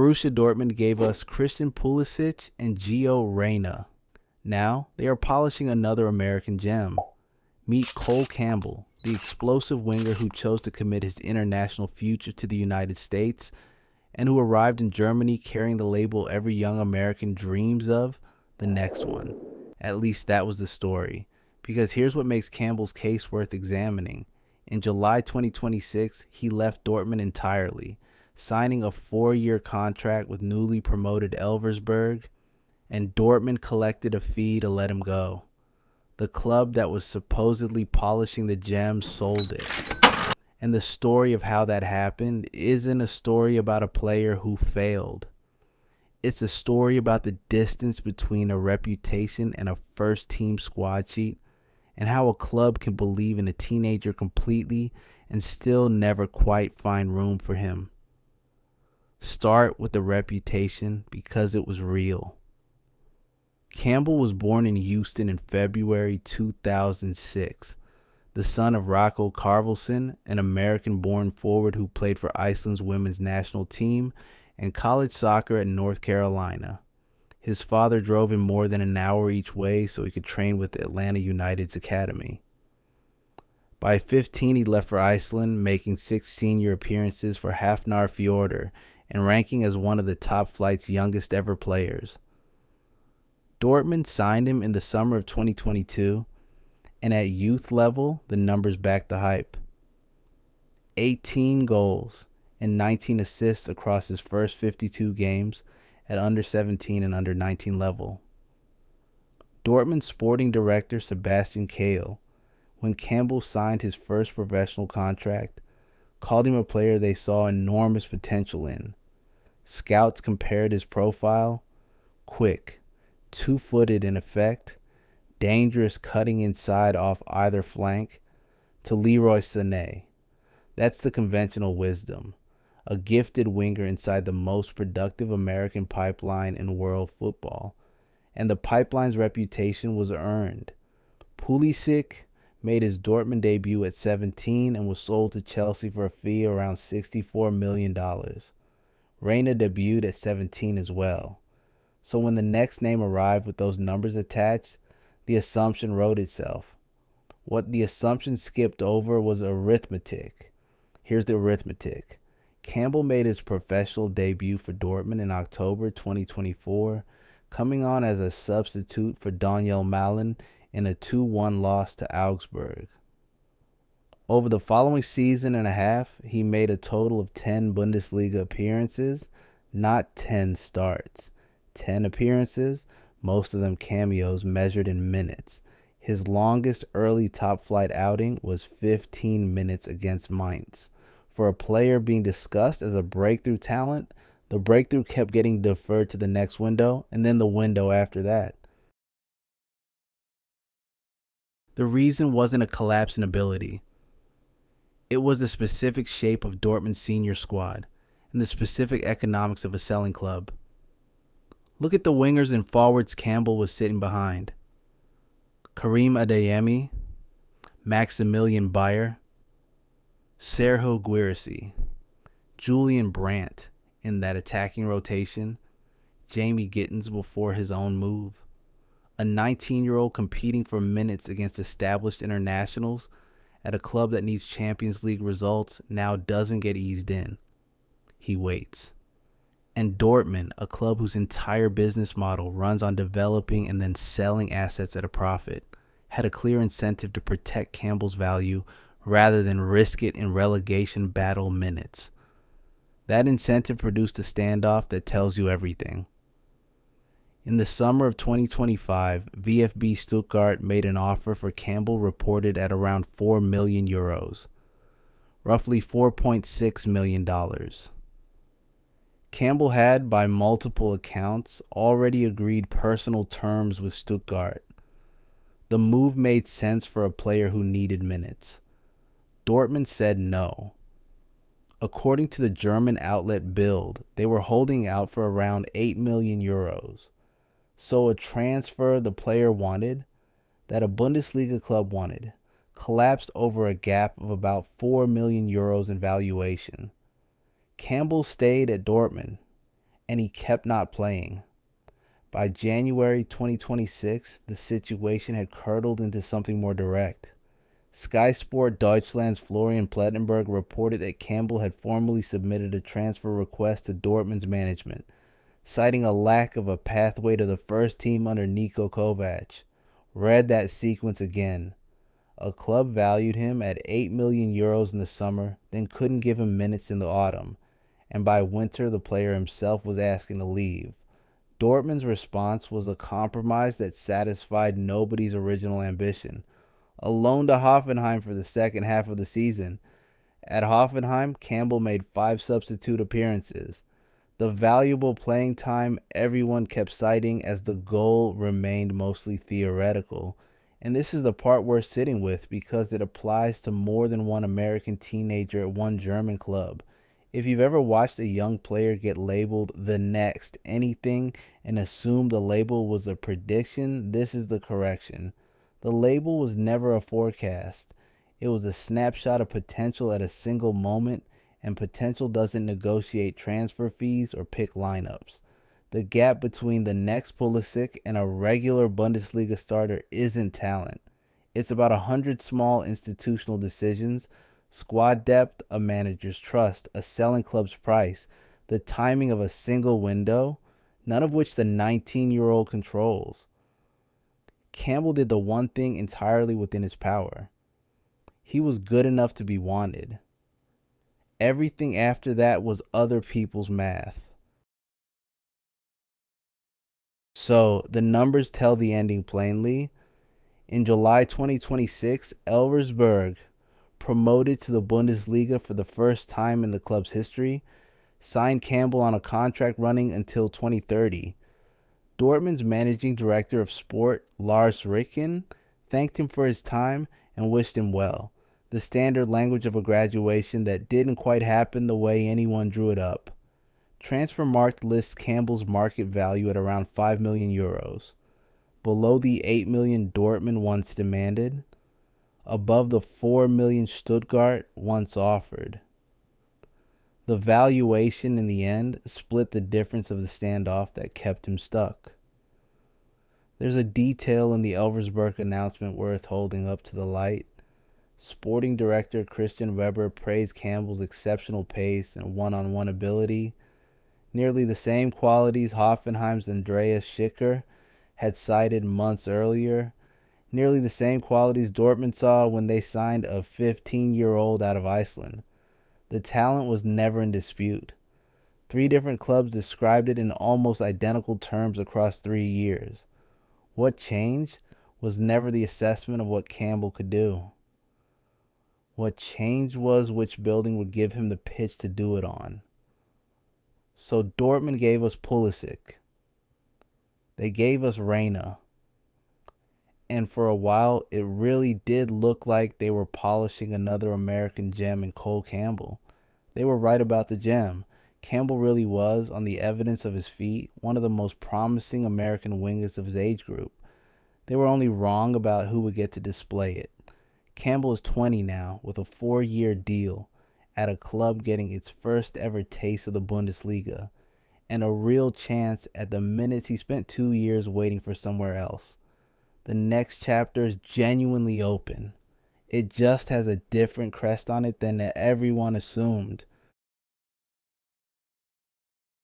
Borussia Dortmund gave us Christian Pulisic and Gio Reyna. Now they are polishing another American gem. Meet Cole Campbell, the explosive winger who chose to commit his international future to the United States and who arrived in Germany carrying the label every young American dreams of, the next one. At least that was the story. Because here's what makes Campbell's case worth examining. In July 2026, he left Dortmund entirely, signing a 4-year contract with newly promoted Elversberg, and Dortmund collected a fee to let him go. The club that was supposedly polishing the gem sold it. And the story of how that happened isn't a story about a player who failed. It's a story about the distance between a reputation and a first-team squad sheet, and how a club can believe in a teenager completely and still never quite find room for him. Start with the reputation because it was real. Campbell was born in Houston in February 2006, the son of Rocco Carvelson, an American-born forward who played for Iceland's women's national team and college soccer at North Carolina. His father drove him more than an hour each way so he could train with Atlanta United's academy. By 15, he left for Iceland, making 6 senior appearances for Hafnarfjordur and ranking as one of the top flight's youngest ever players. Dortmund signed him in the summer of 2022, and at youth level, the numbers back the hype. 18 goals and 19 assists across his first 52 games at under 17 and under 19 level. Dortmund sporting director Sebastian Kehl, when Campbell signed his first professional contract, called him a player they saw enormous potential in. Scouts compared his profile: quick, 2-footed in effect, dangerous cutting inside off either flank, to Leroy Sané. That's the conventional wisdom. A gifted winger inside the most productive American pipeline in world football. And the pipeline's reputation was earned. Pulisic made his Dortmund debut at 17 and was sold to Chelsea for a fee around $64 million. Reyna debuted at 17 as well. So when the next name arrived with those numbers attached, the assumption wrote itself. What the assumption skipped over was arithmetic. Here's the arithmetic. Campbell made his professional debut for Dortmund in October 2024, coming on as a substitute for Daniel Malin in a 2-1 loss to Augsburg. Over the following season and a half, he made a total of 10 Bundesliga appearances, not 10 starts. 10 appearances, most of them cameos measured in minutes. His longest early top-flight outing was 15 minutes against Mainz. For a player being discussed as a breakthrough talent, the breakthrough kept getting deferred to the next window and then the window after that. The reason wasn't a collapse in ability. It was the specific shape of Dortmund's senior squad and the specific economics of a selling club. Look at the wingers and forwards Campbell was sitting behind. Karim Adeyemi, Maximilian Bayer, Serhou Guirassy, Julian Brandt in that attacking rotation, Jamie Gittins before his own move, a 19-year-old competing for minutes against established internationals at a club that needs Champions League results now doesn't get eased in. He waits. And Dortmund, a club whose entire business model runs on developing and then selling assets at a profit, had a clear incentive to protect Campbell's value rather than risk it in relegation battle minutes. That incentive produced a standoff that tells you everything. In the summer of 2025, VfB Stuttgart made an offer for Campbell reported at around €4 million, roughly $4.6 million. Campbell had, by multiple accounts, already agreed personal terms with Stuttgart. The move made sense for a player who needed minutes. Dortmund said no. According to the German outlet Bild, they were holding out for around €8 million. So a transfer the player wanted, that a Bundesliga club wanted, collapsed over a gap of about €4 million in valuation. Campbell stayed at Dortmund, and he kept not playing. By January 2026, the situation had curdled into something more direct. Sky Sport Deutschland's Florian Plettenberg reported that Campbell had formally submitted a transfer request to Dortmund's management, citing a lack of a pathway to the first team under Niko Kovac. Read that sequence again. A club valued him at 8 million euros in the summer, then couldn't give him minutes in the autumn, and by winter the player himself was asking to leave. Dortmund's response was a compromise that satisfied nobody's original ambition. A loan to Hoffenheim for the second half of the season. At Hoffenheim, Campbell made 5 substitute appearances. The valuable playing time everyone kept citing as the goal remained mostly theoretical. And this is the part we're sitting with because it applies to more than one American teenager at one German club. If you've ever watched a young player get labeled the next anything and assumed the label was a prediction, this is the correction. The label was never a forecast. It was a snapshot of potential at a single moment, and potential doesn't negotiate transfer fees or pick lineups. The gap between the next Pulisic and a regular Bundesliga starter isn't talent. It's about 100 small institutional decisions, squad depth, a manager's trust, a selling club's price, the timing of a single window, none of which the 19-year-old controls. Campbell did the one thing entirely within his power. He was good enough to be wanted. Everything after that was other people's math. So, the numbers tell the ending plainly. In July 2026, Elversberg, promoted to the Bundesliga for the first time in the club's history, signed Campbell on a contract running until 2030. Dortmund's managing director of sport, Lars Ricken, thanked him for his time and wished him well. The standard language of a graduation that didn't quite happen the way anyone drew it up. Transfermarkt lists Campbell's market value at around 5 million euros, below the 8 million Dortmund once demanded, above the 4 million Stuttgart once offered. The valuation in the end split the difference of the standoff that kept him stuck. There's a detail in the Elversberg announcement worth holding up to the light. Sporting director Christian Weber praised Campbell's exceptional pace and one-on-one ability, nearly the same qualities Hoffenheim's Andreas Schicker had cited months earlier, nearly the same qualities Dortmund saw when they signed a 15-year-old out of Iceland. The talent was never in dispute. 3 different clubs described it in almost identical terms across 3 years. What changed was never the assessment of what Campbell could do. What changed was which building would give him the pitch to do it on. So Dortmund gave us Pulisic. They gave us Reyna. And for a while, it really did look like they were polishing another American gem in Cole Campbell. They were right about the gem. Campbell really was, on the evidence of his feet, one of the most promising American wingers of his age group. They were only wrong about who would get to display it. Campbell is 20 now, with a 4-year deal, at a club getting its first ever taste of the Bundesliga, and a real chance at the minutes he spent 2 years waiting for somewhere else. The next chapter is genuinely open. It just has a different crest on it than everyone assumed.